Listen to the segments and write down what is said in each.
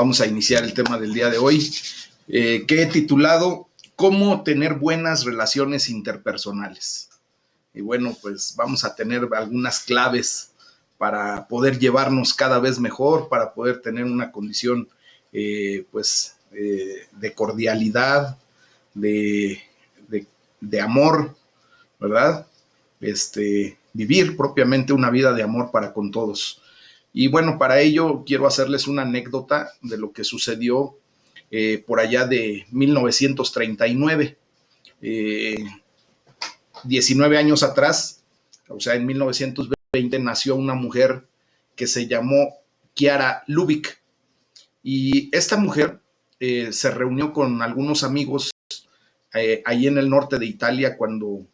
Vamos a iniciar el tema del día de hoy, que he titulado ¿Cómo tener buenas relaciones interpersonales? Y bueno, pues vamos a tener algunas claves para poder llevarnos cada vez mejor, para poder tener una condición de cordialidad, de, de amor, ¿verdad? Vivir propiamente una vida de amor para con todos. Y bueno, para ello quiero hacerles una anécdota de lo que sucedió por allá de 1939. 19 años atrás, o sea, en 1920, nació una mujer que se llamó Chiara Lubich. Y esta mujer se reunió con algunos amigos ahí en el norte de Italia cuando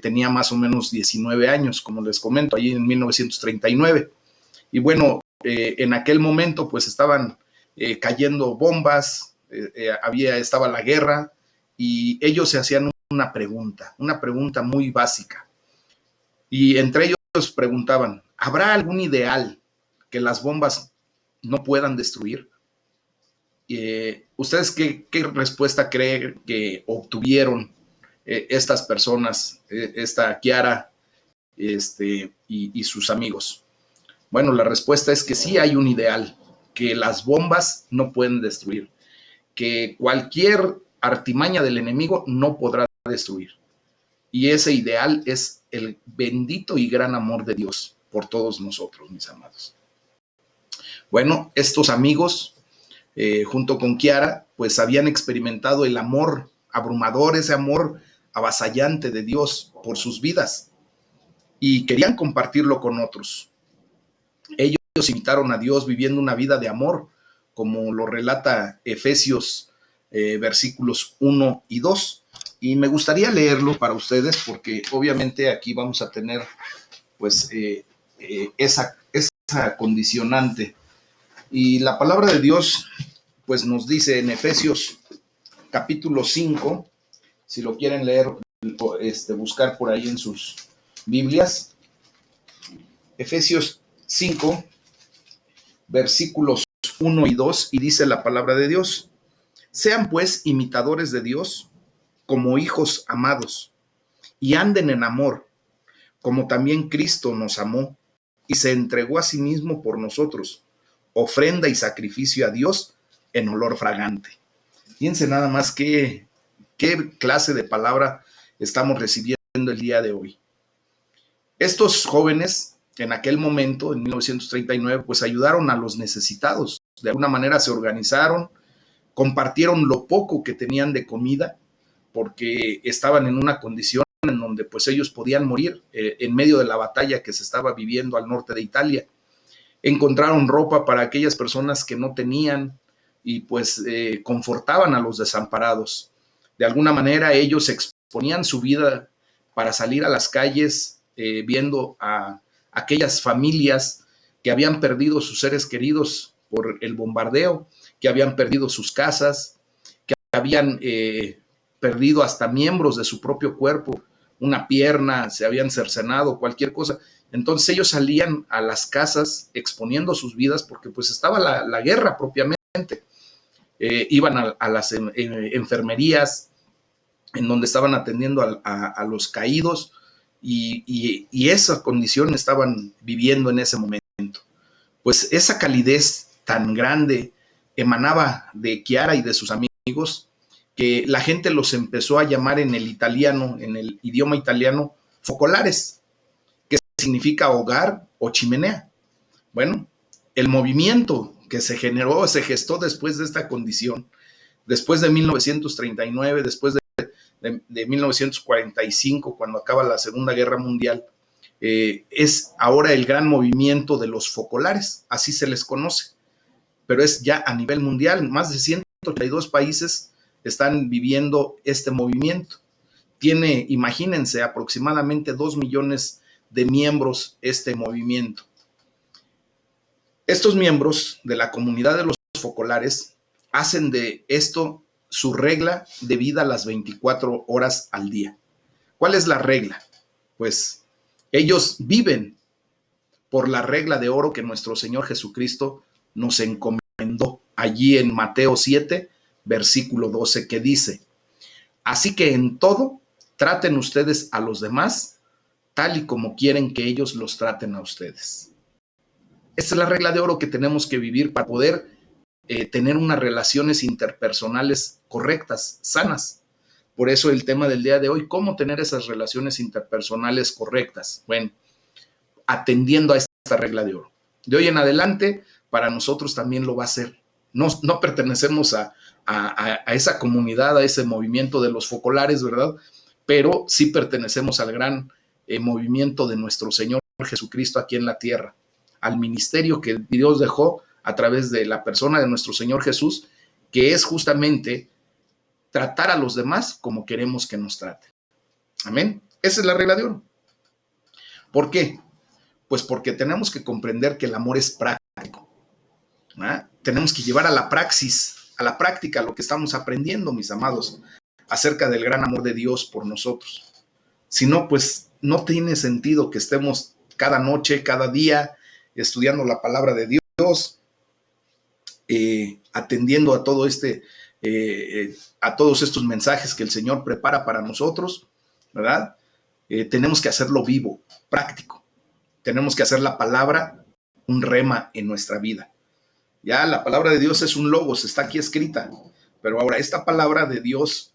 tenía más o menos 19 años, como les comento, ahí en 1939. Y bueno, en aquel momento pues estaban cayendo bombas, estaba la guerra, y ellos se hacían una pregunta muy básica. Y entre ellos preguntaban, ¿habrá algún ideal que las bombas no puedan destruir? ¿Ustedes qué respuesta creen que obtuvieron estas personas, esta Chiara y sus amigos? Bueno, la respuesta es que sí hay un ideal que las bombas no pueden destruir, que cualquier artimaña del enemigo no podrá destruir. Y ese ideal es el bendito y gran amor de Dios por todos nosotros, mis amados. Bueno, estos amigos, junto con Chiara, pues habían experimentado el amor abrumador, ese amor avasallante de Dios por sus vidas, y querían compartirlo con otros. Ellos imitaron a Dios viviendo una vida de amor, como lo relata Efesios versículos 1 y 2. Y me gustaría leerlo para ustedes porque obviamente aquí vamos a tener pues esa condicionante. Y la palabra de Dios pues nos dice en Efesios capítulo 5, si lo quieren leer, buscar por ahí en sus Biblias, Efesios 5, versículos 1 y 2, y dice la palabra de Dios: sean pues imitadores de Dios como hijos amados, y anden en amor, como también Cristo nos amó y se entregó a sí mismo por nosotros, ofrenda y sacrificio a Dios en olor fragante. Fíjense nada más qué clase de palabra estamos recibiendo el día de hoy. Estos jóvenes, en aquel momento, en 1939, pues ayudaron a los necesitados. De alguna manera se organizaron, compartieron lo poco que tenían de comida, porque estaban en una condición en donde pues ellos podían morir en medio de la batalla que se estaba viviendo al norte de Italia. Encontraron ropa para aquellas personas que no tenían y pues confortaban a los desamparados. De alguna manera ellos exponían su vida para salir a las calles viendo a aquellas familias que habían perdido sus seres queridos por el bombardeo, que habían perdido sus casas, que habían perdido hasta miembros de su propio cuerpo, una pierna, se habían cercenado, cualquier cosa. Entonces ellos salían a las casas exponiendo sus vidas porque pues estaba la guerra propiamente. Iban a las enfermerías en donde estaban atendiendo a los caídos y esa condición estaban viviendo en ese momento. Pues esa calidez tan grande emanaba de Chiara y de sus amigos, que la gente los empezó a llamar en el italiano, en el idioma italiano, focolares, que significa hogar o chimenea. Bueno, el movimiento que se generó, se gestó después de esta condición, después de 1939, después de 1945, cuando acaba la Segunda Guerra Mundial, es ahora el gran movimiento de los focolares, así se les conoce, pero es ya a nivel mundial. Más de 182 países están viviendo este movimiento. Tiene, imagínense, aproximadamente 2 millones de miembros este movimiento. Estos miembros de la comunidad de los focolares hacen de esto su regla de vida las 24 horas al día. ¿Cuál es la regla? Pues ellos viven por la regla de oro que nuestro Señor Jesucristo nos encomendó a allí en Mateo 7, versículo 12, que dice: así que en todo traten ustedes a los demás tal y como quieren que ellos los traten a ustedes. Esta es la regla de oro que tenemos que vivir para poder tener unas relaciones interpersonales correctas, sanas. Por eso el tema del día de hoy: ¿cómo tener esas relaciones interpersonales correctas? Bueno, atendiendo a esta regla de oro. De hoy en adelante, para nosotros también lo va a ser. No pertenecemos a esa comunidad, a ese movimiento de los focolares, ¿verdad? Pero sí pertenecemos al gran movimiento de nuestro Señor Jesucristo aquí en la tierra, al ministerio que Dios dejó a través de la persona de nuestro Señor Jesús, que es justamente tratar a los demás como queremos que nos traten. Amén. Esa es la regla de oro. ¿Por qué? Pues porque tenemos que comprender que el amor es práctico. Tenemos que llevar a la praxis, a la práctica, lo que estamos aprendiendo, mis amados, acerca del gran amor de Dios por nosotros. Si no, pues no tiene sentido que estemos cada noche, cada día, estudiando la palabra de Dios, atendiendo a todo a todos estos mensajes que el Señor prepara para nosotros, ¿verdad? Tenemos que hacerlo vivo, práctico. Tenemos que hacer la palabra un rema en nuestra vida. Ya la palabra de Dios es un logos, está aquí escrita, pero ahora esta palabra de Dios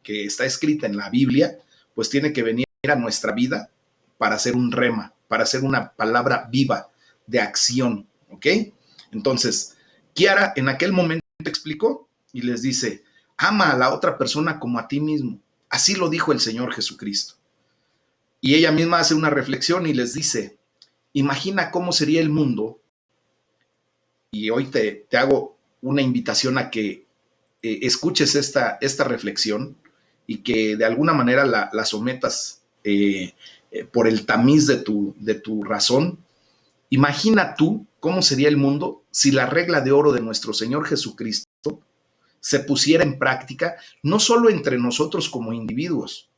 que está escrita en la Biblia, pues tiene que venir a nuestra vida para hacer un rema, para hacer una palabra viva de acción, ¿ok? Entonces, Kiara en aquel momento explicó y les dice: ama a la otra persona como a ti mismo. Así lo dijo el Señor Jesucristo. Y ella misma hace una reflexión y les dice: imagina cómo sería el mundo, y hoy te hago una invitación a que escuches esta reflexión y que de alguna manera la sometas por el tamiz de tu razón. Imagina tú cómo sería el mundo si la regla de oro de nuestro Señor Jesucristo se pusiera en práctica, no solo entre nosotros como individuos,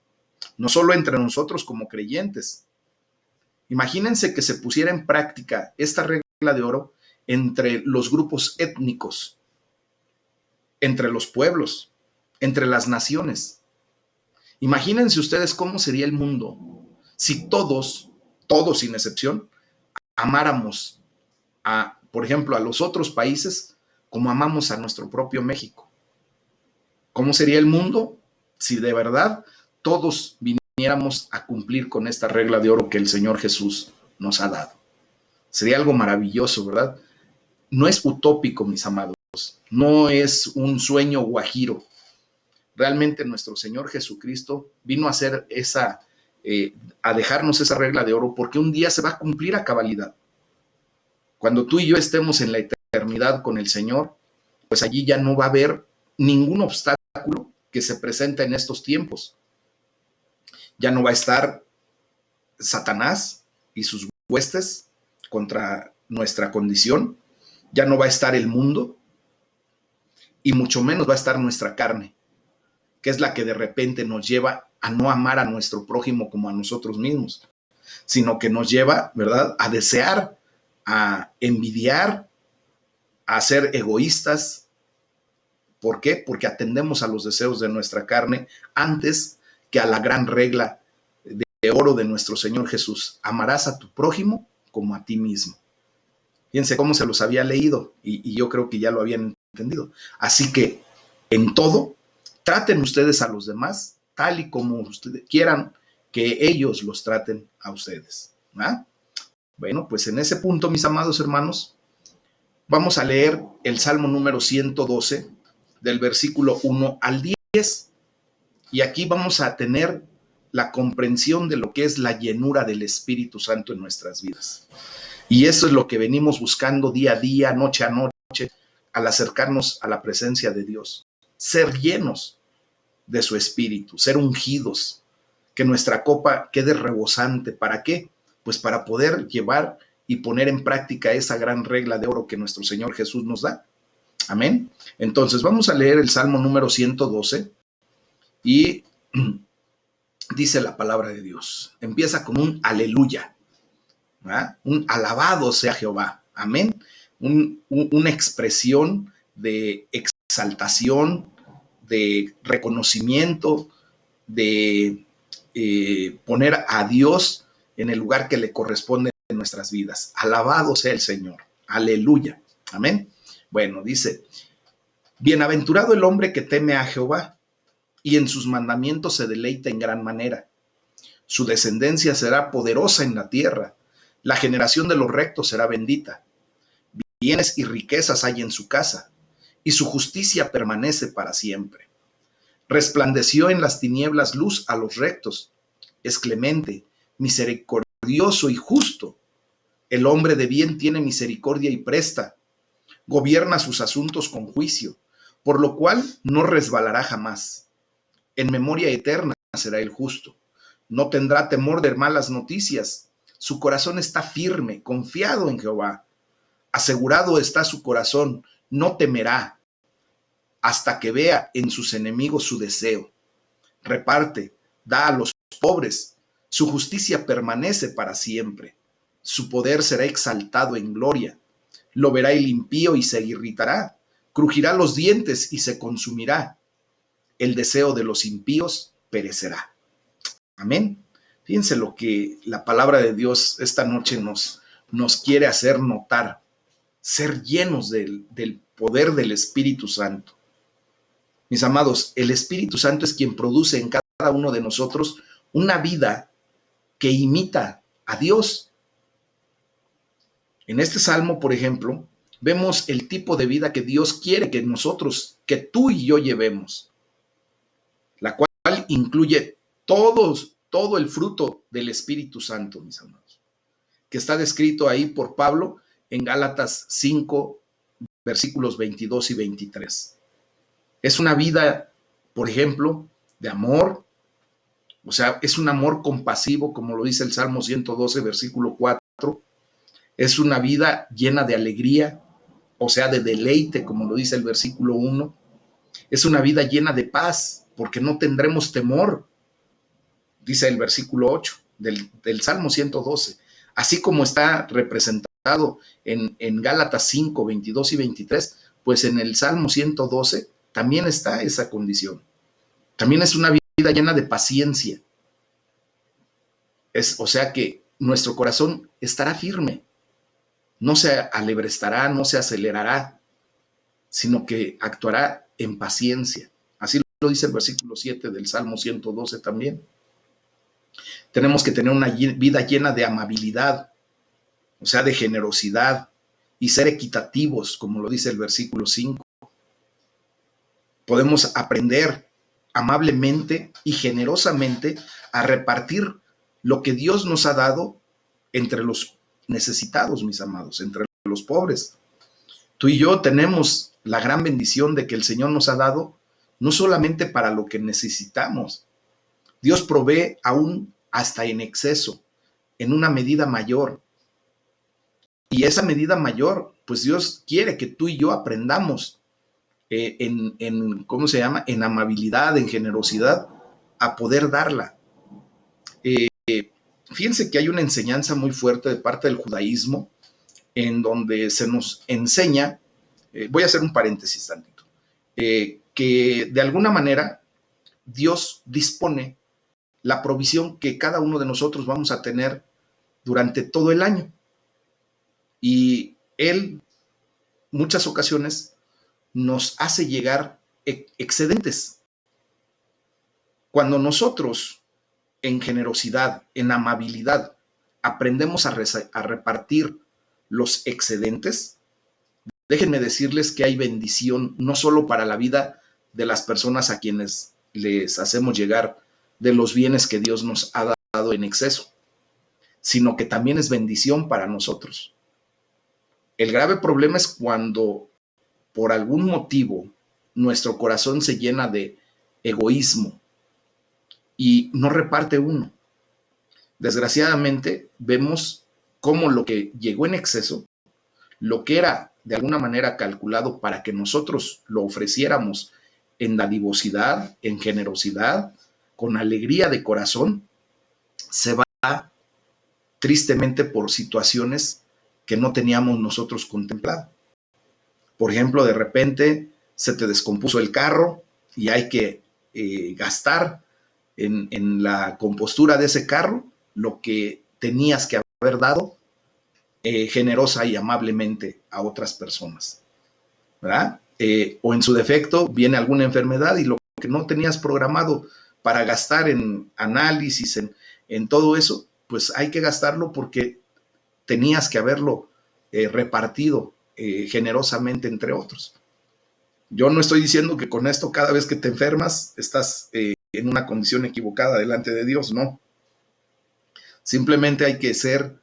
no solo entre nosotros como creyentes. Imagínense que se pusiera en práctica esta regla de oro entre los grupos étnicos, entre los pueblos, entre las naciones. Imagínense ustedes cómo sería el mundo si todos sin excepción, amáramos por ejemplo, a los otros países como amamos a nuestro propio México. ¿Cómo sería el mundo si de verdad todos viniéramos a cumplir con esta regla de oro que el Señor Jesús nos ha dado? Sería algo maravilloso, ¿verdad? No es utópico, mis amados, no es un sueño guajiro. Realmente nuestro Señor Jesucristo vino a hacer a dejarnos esa regla de oro, porque un día se va a cumplir a cabalidad. Cuando tú y yo estemos en la eternidad con el Señor, pues allí ya no va a haber ningún obstáculo que se presente en estos tiempos. Ya no va a estar Satanás y sus huestes contra nuestra condición, ya no va a estar el mundo, y mucho menos va a estar nuestra carne, que es la que de repente nos lleva a no amar a nuestro prójimo como a nosotros mismos, sino que nos lleva, ¿verdad?, a desear, a envidiar, a ser egoístas. ¿Por qué? Porque atendemos a los deseos de nuestra carne antes que a la gran regla de oro de nuestro Señor Jesús: amarás a tu prójimo como a ti mismo. Fíjense cómo se los había leído y yo creo que ya lo habían entendido. Así que en todo, traten ustedes a los demás tal y como ustedes quieran que ellos los traten a ustedes. ¿Ah? Bueno, pues en ese punto, mis amados hermanos, vamos a leer el Salmo número 112, del versículo 1 al 10. Y aquí vamos a tener la comprensión de lo que es la llenura del Espíritu Santo en nuestras vidas. Y eso es lo que venimos buscando día a día, noche a noche, al acercarnos a la presencia de Dios. Ser llenos de su Espíritu, ser ungidos, que nuestra copa quede rebosante. ¿Para qué? Pues para poder llevar y poner en práctica esa gran regla de oro que nuestro Señor Jesús nos da. Amén. Entonces vamos a leer el Salmo número 112 y dice la palabra de Dios. Empieza con un aleluya, ¿verdad? Un alabado sea Jehová. Amén. Una expresión de exaltación, de reconocimiento, de poner a Dios en el lugar que le corresponde en nuestras vidas. Alabado sea el Señor. Aleluya. Amén. Bueno, dice, bienaventurado el hombre que teme a Jehová y en sus mandamientos se deleita en gran manera. Su descendencia será poderosa en la tierra. La generación de los rectos será bendita. Bienes y riquezas hay en su casa, y su justicia permanece para siempre. Resplandeció en las tinieblas luz a los rectos. Es clemente, misericordioso y justo. El hombre de bien tiene misericordia y presta. Gobierna sus asuntos con juicio, por lo cual no resbalará jamás. En memoria eterna será el justo. No tendrá temor de malas noticias. Su corazón está firme, confiado en Jehová. Asegurado está su corazón, no temerá hasta que vea en sus enemigos su deseo. Reparte, da a los pobres. Su justicia permanece para siempre. Su poder será exaltado en gloria. Lo verá el impío y se irritará. Crujirá los dientes y se consumirá. El deseo de los impíos perecerá. Amén. Fíjense lo que la palabra de Dios esta noche nos quiere hacer notar. Ser llenos del poder del Espíritu Santo. Mis amados, el Espíritu Santo es quien produce en cada uno de nosotros una vida que imita a Dios. En este salmo, por ejemplo, vemos el tipo de vida que Dios quiere que nosotros, que tú y yo llevemos, la cual incluye todo el fruto del Espíritu Santo, mis amados, que está descrito ahí por Pablo en Gálatas 5, versículos 22 y 23. Es una vida, por ejemplo, de amor, o sea, es un amor compasivo, como lo dice el Salmo 112, versículo 4. Es una vida llena de alegría, o sea, de deleite, como lo dice el versículo 1. Es una vida llena de paz, porque no tendremos temor, dice el versículo 8 del Salmo 112. Así como está representado en Gálatas 5, 22 y 23, pues en el Salmo 112 también está esa condición. También es una vida llena de paciencia. O sea que nuestro corazón estará firme, no se alebrestará, no se acelerará, sino que actuará en paciencia. Así lo dice el versículo 7 del Salmo 112 también. Tenemos que tener una vida llena de amabilidad, o sea, de generosidad, y ser equitativos, como lo dice el versículo 5. Podemos aprender amablemente y generosamente a repartir lo que Dios nos ha dado entre los necesitados, mis amados, entre los pobres. Tú y yo tenemos la gran bendición de que el Señor nos ha dado no solamente para lo que necesitamos. Dios provee aún hasta en exceso, en una medida mayor. Y esa medida mayor, pues Dios quiere que tú y yo aprendamos ¿cómo se llama? En amabilidad, en generosidad, a poder darla. Fíjense que hay una enseñanza muy fuerte de parte del judaísmo en donde se nos enseña, voy a hacer un paréntesis tantito, que de alguna manera Dios dispone la provisión que cada uno de nosotros vamos a tener durante todo el año. Y Él, muchas ocasiones, nos hace llegar excedentes. Cuando nosotros, en generosidad, en amabilidad, aprendemos a repartir los excedentes, déjenme decirles que hay bendición no solo para la vida de las personas a quienes les hacemos llegar de los bienes que Dios nos ha dado en exceso, sino que también es bendición para nosotros. El grave problema es cuando por algún motivo nuestro corazón se llena de egoísmo y no reparte uno. Desgraciadamente vemos cómo lo que llegó en exceso, lo que era de alguna manera calculado para que nosotros lo ofreciéramos en dadivosidad, en generosidad, con alegría de corazón, se va tristemente por situaciones que no teníamos nosotros contemplado. Por ejemplo, de repente se te descompuso el carro y hay que gastar en la compostura de ese carro lo que tenías que haber dado generosa y amablemente a otras personas, ¿verdad? O en su defecto viene alguna enfermedad y lo que no tenías programado para gastar en análisis, en todo eso, pues hay que gastarlo porque tenías que haberlo repartido generosamente entre otros. Yo no estoy diciendo que con esto cada vez que te enfermas estás en una condición equivocada delante de Dios, no. Simplemente hay que ser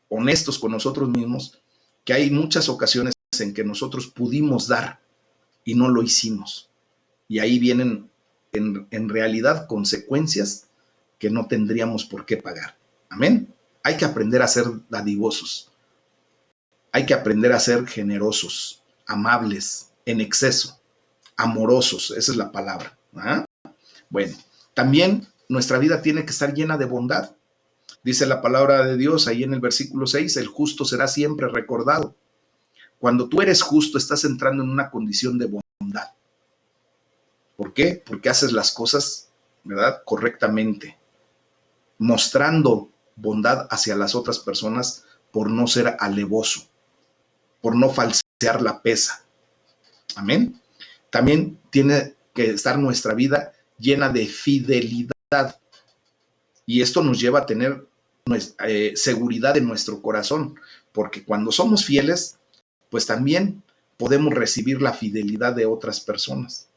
honestos con nosotros mismos, que hay muchas ocasiones en que nosotros pudimos dar y no lo hicimos. Y ahí vienen en realidad consecuencias que no tendríamos por qué pagar. Amén. Hay que aprender a ser dadivosos. Hay que aprender a ser generosos, amables, en exceso, amorosos. Esa es la palabra. ¿Ah? Bueno, también nuestra vida tiene que estar llena de bondad. Dice la palabra de Dios ahí en el versículo 6, el justo será siempre recordado. Cuando tú eres justo, estás entrando en una condición de bondad. ¿Por qué? Porque haces las cosas, ¿verdad?, correctamente, mostrando bondad hacia las otras personas por no ser alevoso, por no falsear la pesa. Amén. También tiene que estar nuestra vida llena de fidelidad. Y esto nos lleva a tener seguridad en nuestro corazón, porque cuando somos fieles, pues también podemos recibir la fidelidad de otras personas.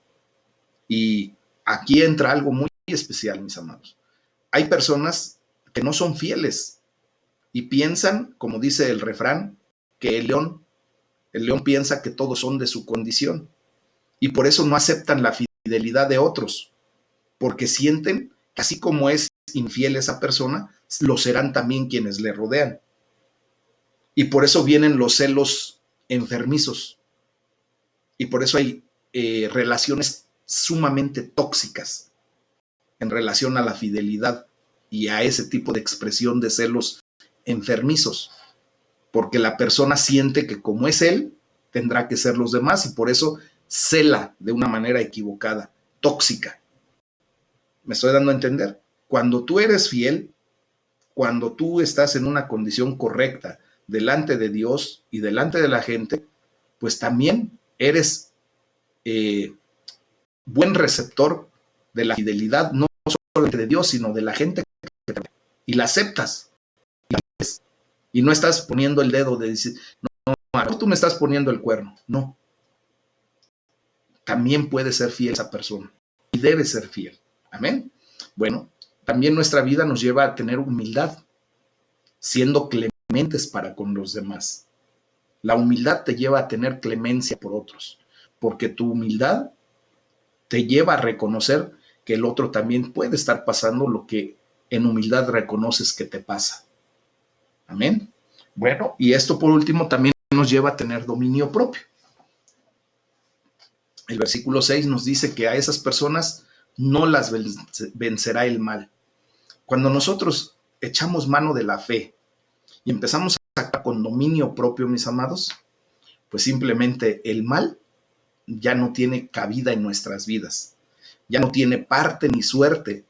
Y aquí entra algo muy especial, mis amados. Hay personas que no son fieles y piensan, como dice el refrán, que el león piensa que todos son de su condición y por eso no aceptan la fidelidad de otros, porque sienten que así como es infiel esa persona, lo serán también quienes le rodean. Y por eso vienen los celos enfermizos. Y por eso hay relaciones sumamente tóxicas en relación a la fidelidad y a ese tipo de expresión de celos enfermizos. Porque la persona siente que como es él, tendrá que ser los demás y por eso cela de una manera equivocada, tóxica. ¿Me estoy dando a entender? Cuando tú eres fiel, cuando tú estás en una condición correcta delante de Dios y delante de la gente, pues también eres buen receptor de la fidelidad, no solo de Dios, sino de la gente que te ve. Y la aceptas. Y no estás poniendo el dedo de decir, no, tú me estás poniendo el cuerno. No. También puede ser fiel esa persona. Y debe ser fiel. Amén. Bueno, también nuestra vida nos lleva a tener humildad, siendo clementes para con los demás. La humildad te lleva a tener clemencia por otros, porque tu humildad te lleva a reconocer que el otro también puede estar pasando lo que en humildad reconoces que te pasa. Amén. Bueno, y esto por último también nos lleva a tener dominio propio. El versículo 6 nos dice que a esas personas no las vencerá el mal. Cuando nosotros echamos mano de la fe y empezamos a actuar con dominio propio, mis amados, pues simplemente el mal ya no tiene cabida en nuestras vidas, ya no tiene parte ni suerte,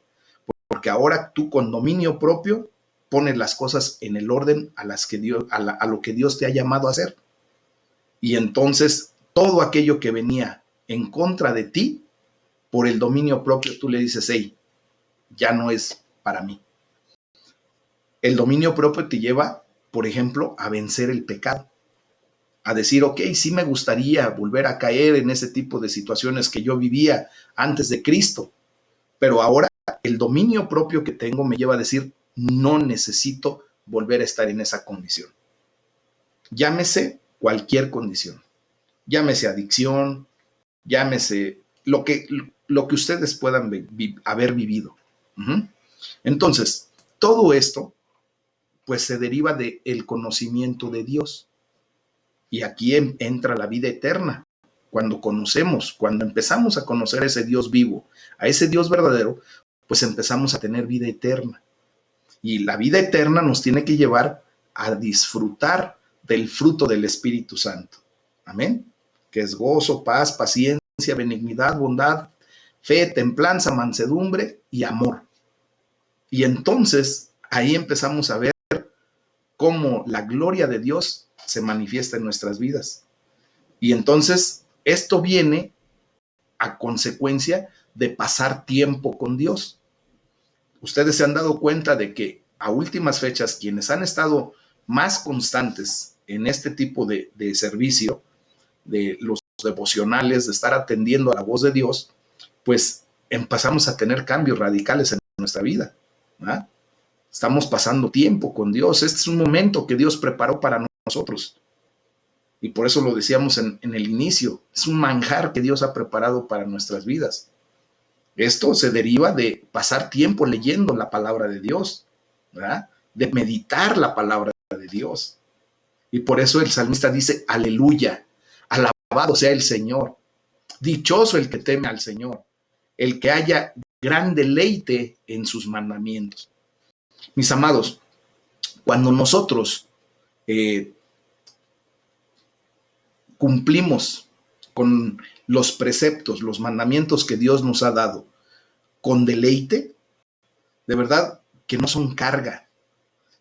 porque ahora tú con dominio propio pones las cosas en el orden a lo que Dios te ha llamado a hacer. Y entonces todo aquello que venía en contra de ti, por el dominio propio, tú le dices, hey, ya no es para mí. El dominio propio te lleva, por ejemplo, a vencer el pecado, a decir, ok, sí me gustaría volver a caer en ese tipo de situaciones que yo vivía antes de Cristo, pero ahora el dominio propio que tengo me lleva a decir, no necesito volver a estar en esa condición. Llámese cualquier condición, llámese adicción, llámese lo que ustedes puedan haber vivido. Entonces, todo esto pues se deriva del conocimiento de Dios. Y aquí entra la vida eterna. Cuando empezamos a conocer a ese Dios vivo, a ese Dios verdadero, pues empezamos a tener vida eterna. Y la vida eterna nos tiene que llevar a disfrutar del fruto del Espíritu Santo. Amén. Que es gozo, paz, paciencia, benignidad, bondad, fe, templanza, mansedumbre y amor. Y entonces ahí empezamos a ver cómo la gloria de Dios se manifiesta en nuestras vidas. Y entonces esto viene a consecuencia de pasar tiempo con Dios. Ustedes se han dado cuenta de que a últimas fechas quienes han estado más constantes en este tipo de servicio, de los devocionales, de estar atendiendo a la voz de Dios, pues empezamos a tener cambios radicales en nuestra vida. ¿verdad? Estamos pasando tiempo con Dios. Este es un momento que Dios preparó para nosotros. Y por eso lo decíamos en el inicio. Es un manjar que Dios ha preparado para nuestras vidas. Esto se deriva de pasar tiempo leyendo la palabra de Dios, ¿verdad? De meditar la palabra de Dios. Y por eso el salmista dice, aleluya, alabado sea el Señor. Dichoso el que teme al Señor, el que haya gran deleite en sus mandamientos. Mis amados, cuando nosotros cumplimos con los preceptos, los mandamientos que Dios nos ha dado, con deleite, de verdad que no son carga.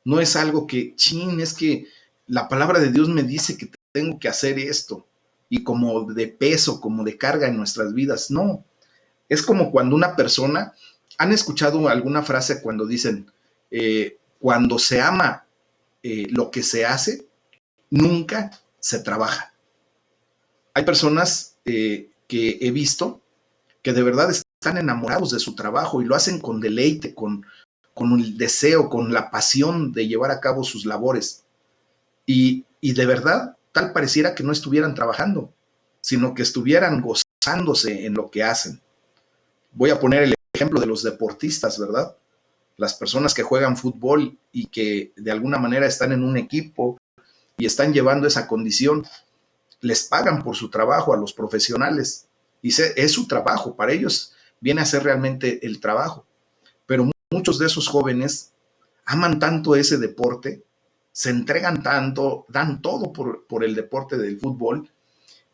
No es algo que, es que la palabra de Dios me dice que tengo que hacer esto, y como de peso, como de carga en nuestras vidas. No, es como cuando una persona, ¿han escuchado alguna frase cuando dicen, cuando se ama lo que se hace, nunca se trabaja? Hay personas que he visto que de verdad están enamorados de su trabajo y lo hacen con deleite, con el deseo, con la pasión de llevar a cabo sus labores. Y de verdad, tal pareciera que no estuvieran trabajando, sino que estuvieran gozándose en lo que hacen. Voy a poner el ejemplo de los deportistas, ¿verdad? Las personas que juegan fútbol y que de alguna manera están en un equipo y están llevando esa condición, les pagan por su trabajo a los profesionales y es su trabajo, para ellos viene a ser realmente el trabajo. Pero muchos de esos jóvenes aman tanto ese deporte, se entregan tanto, dan todo por el deporte del fútbol,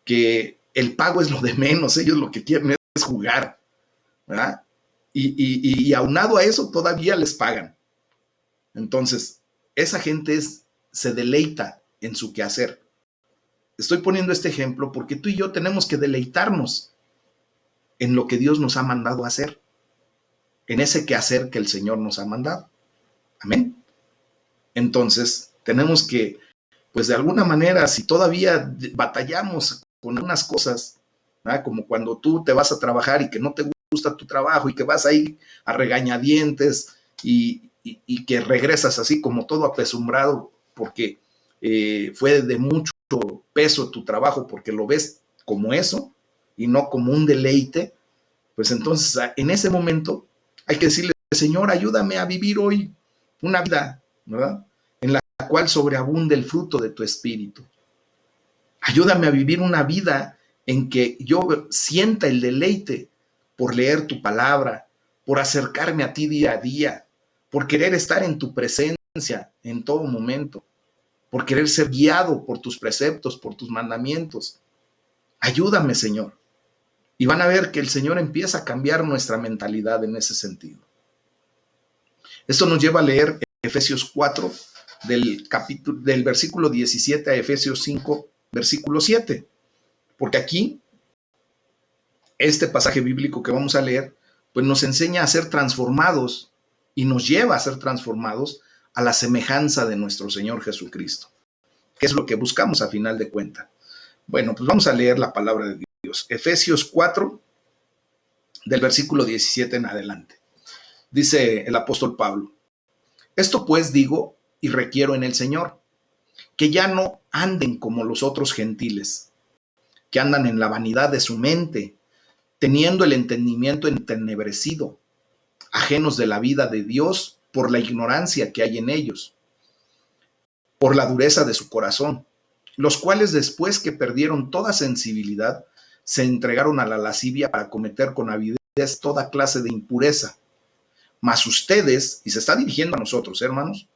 que el pago es lo de menos, ellos lo que quieren es jugar, ¿verdad? Y aunado a eso todavía les pagan. Entonces, esa gente se deleita en su quehacer. Estoy poniendo este ejemplo porque tú y yo tenemos que deleitarnos en lo que Dios nos ha mandado a hacer, en ese quehacer que el Señor nos ha mandado. Amén. Entonces, tenemos que, pues de alguna manera, si todavía batallamos con unas cosas, ¿verdad? Como cuando tú te vas a trabajar y que no te gusta tu trabajo y que vas ahí a regañadientes y que regresas así como todo apesumbrado porque fue de mucho peso tu trabajo, porque lo ves como eso y no como un deleite, pues entonces en ese momento hay que decirle, Señor, ayúdame a vivir hoy una vida, ¿verdad? En la cual sobreabunde el fruto de tu espíritu. Ayúdame a vivir una vida en que yo sienta el deleite por leer tu palabra, por acercarme a ti día a día, por querer estar en tu presencia en todo momento, por querer ser guiado por tus preceptos, por tus mandamientos. Ayúdame, Señor. Y van a ver que el Señor empieza a cambiar nuestra mentalidad en ese sentido. Esto nos lleva a leer Efesios 4, del versículo 17 a Efesios 5, versículo 7. Porque aquí, este pasaje bíblico que vamos a leer, pues nos enseña a ser transformados y nos lleva a ser transformados a la semejanza de nuestro Señor Jesucristo, que es lo que buscamos a final de cuentas. Bueno, pues vamos a leer la palabra de Dios. Efesios 4, del versículo 17 en adelante. Dice el apóstol Pablo, esto pues digo y requiero en el Señor, que ya no anden como los otros gentiles, que andan en la vanidad de su mente, teniendo el entendimiento entenebrecido, ajenos de la vida de Dios por la ignorancia que hay en ellos, por la dureza de su corazón, los cuales después que perdieron toda sensibilidad, se entregaron a la lascivia para cometer con avidez toda clase de impureza. Mas ustedes, y se está dirigiendo a nosotros, hermanos,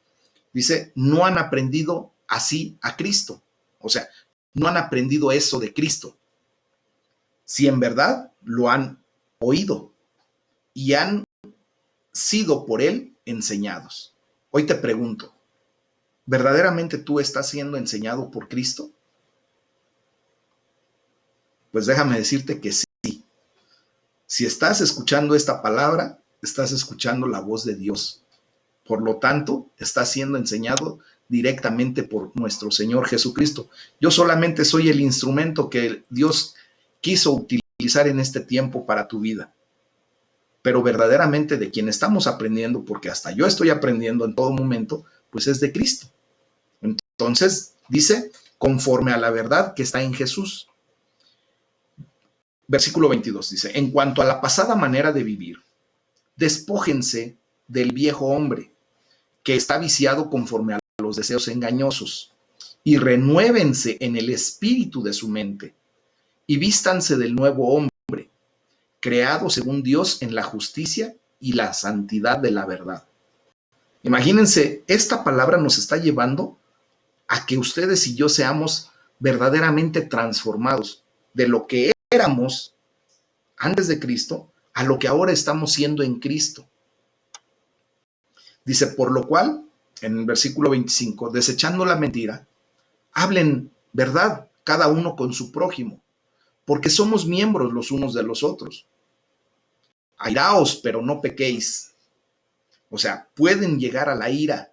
dice, no han aprendido así a Cristo. O sea, no han aprendido eso de Cristo. Si en verdad lo han oído y han sido por Él enseñados. Hoy te pregunto, ¿verdaderamente tú estás siendo enseñado por Cristo? Pues déjame decirte que sí. Si estás escuchando esta palabra, estás escuchando la voz de Dios. Por lo tanto, estás siendo enseñado directamente por nuestro Señor Jesucristo. Yo solamente soy el instrumento que Dios quiso utilizar en este tiempo para tu vida. Pero verdaderamente de quien estamos aprendiendo, porque hasta yo estoy aprendiendo en todo momento, pues es de Cristo. Entonces, dice, conforme a la verdad que está en Jesús. Versículo 22 dice, en cuanto a la pasada manera de vivir, despójense del viejo hombre, que está viciado conforme a los deseos engañosos, y renuévense en el espíritu de su mente, y vístanse del nuevo hombre, creado según Dios en la justicia y la santidad de la verdad. Imagínense, esta palabra nos está llevando a que ustedes y yo seamos verdaderamente transformados de lo que éramos antes de Cristo a lo que ahora estamos siendo en Cristo. Dice, por lo cual, en el versículo 25, desechando la mentira, hablen verdad cada uno con su prójimo, porque somos miembros los unos de los otros. Airaos, pero no pequéis. O sea, pueden llegar a la ira,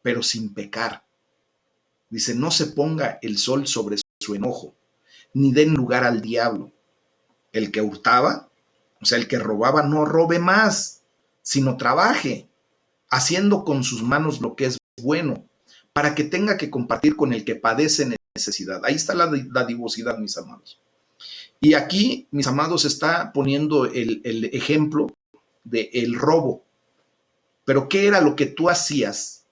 pero sin pecar. Dice, no se ponga el sol sobre su enojo, ni den lugar al diablo. El que hurtaba, o sea, el que robaba, no robe más, sino trabaje, haciendo con sus manos lo que es bueno, para que tenga que compartir con el que padece necesidad. Ahí está la dadivosidad, mis amados. Y aquí, mis amados, está poniendo el ejemplo del robo. Pero ¿qué era lo que tú hacías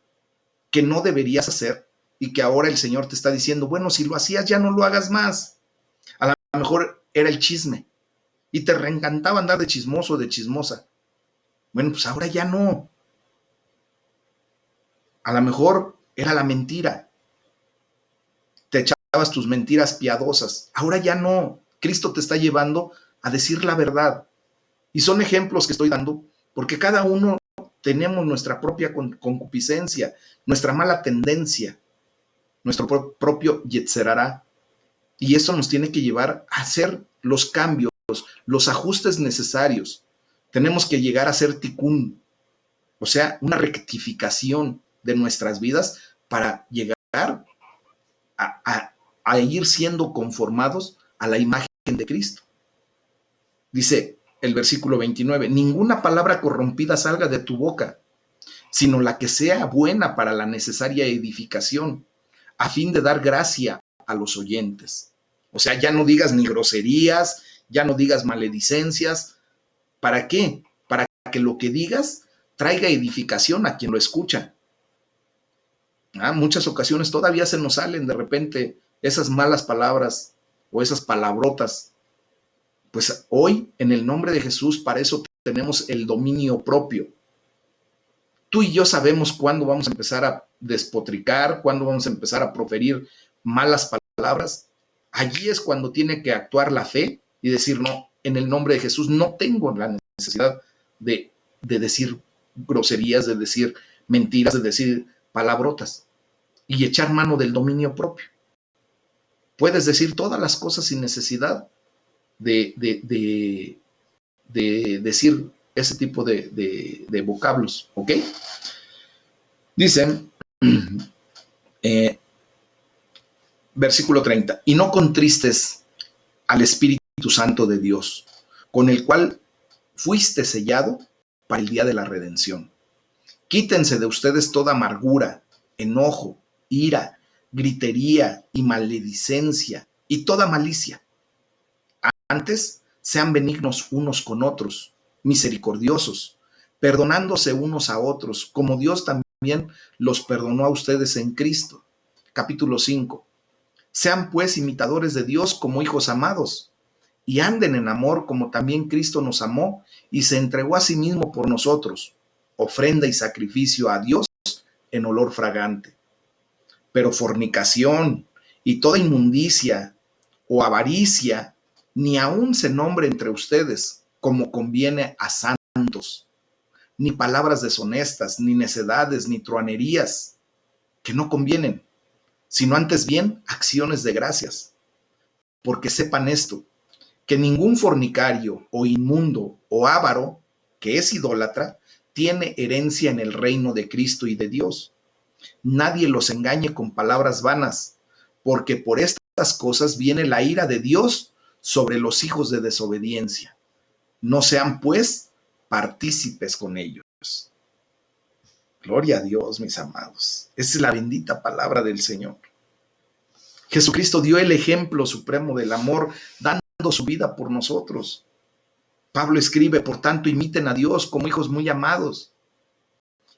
que no deberías hacer y que ahora el Señor te está diciendo, bueno, si lo hacías ya no lo hagas más? A lo mejor era el chisme y te reencantaba andar de chismoso o de chismosa. Bueno, pues ahora ya no. A lo mejor era la mentira. Te echabas tus mentiras piadosas. Ahora ya no. Cristo te está llevando a decir la verdad. Y son ejemplos que estoy dando porque cada uno tenemos nuestra propia concupiscencia, nuestra mala tendencia, nuestro propio yetzerará. Y eso nos tiene que llevar a hacer los cambios, los ajustes necesarios. Tenemos que llegar a ser tikkun, o sea, una rectificación de nuestras vidas para llegar a ir siendo conformados a la imagen de Cristo. Dice el versículo 29, ninguna palabra corrompida salga de tu boca, sino la que sea buena para la necesaria edificación, a fin de dar gracia a los oyentes. O sea, ya no digas ni groserías, ya no digas maledicencias. ¿Para qué? Para que lo que digas traiga edificación a quien lo escucha. Muchas ocasiones todavía se nos salen de repente esas malas palabras o esas palabrotas. Pues hoy, en el nombre de Jesús, para eso tenemos el dominio propio. Tú y yo sabemos cuándo vamos a empezar a despotricar, cuándo vamos a empezar a proferir malas palabras. Allí es cuando tiene que actuar la fe y decir, no, en el nombre de Jesús no tengo la necesidad de decir groserías, de decir mentiras, de decir palabrotas y echar mano del dominio propio. Puedes decir todas las cosas sin necesidad de decir ese tipo de vocablos, ¿ok? Dicen, versículo 30, y no contristes al Espíritu Santo de Dios, con el cual fuiste sellado para el día de la redención. Quítense de ustedes toda amargura, enojo, ira, gritería y maledicencia y toda malicia. Antes, sean benignos unos con otros, misericordiosos, perdonándose unos a otros, como Dios también los perdonó a ustedes en Cristo. Capítulo 5. Sean pues imitadores de Dios como hijos amados, y anden en amor como también Cristo nos amó y se entregó a sí mismo por nosotros, ofrenda y sacrificio a Dios en olor fragante. Pero fornicación y toda inmundicia o avaricia, ni aun se nombre entre ustedes como conviene a santos, ni palabras deshonestas, ni necedades, ni truanerías, que no convienen, sino antes bien acciones de gracias. Porque sepan esto, que ningún fornicario o inmundo o avaro, que es idólatra, tiene herencia en el reino de Cristo y de Dios. Nadie los engañe con palabras vanas, porque por estas cosas viene la ira de Dios sobre los hijos de desobediencia. No sean, pues, partícipes con ellos. Gloria a Dios, mis amados. Esa es la bendita palabra del Señor. Jesucristo dio el ejemplo supremo del amor, dando su vida por nosotros. Pablo escribe, por tanto, imiten a Dios como hijos muy amados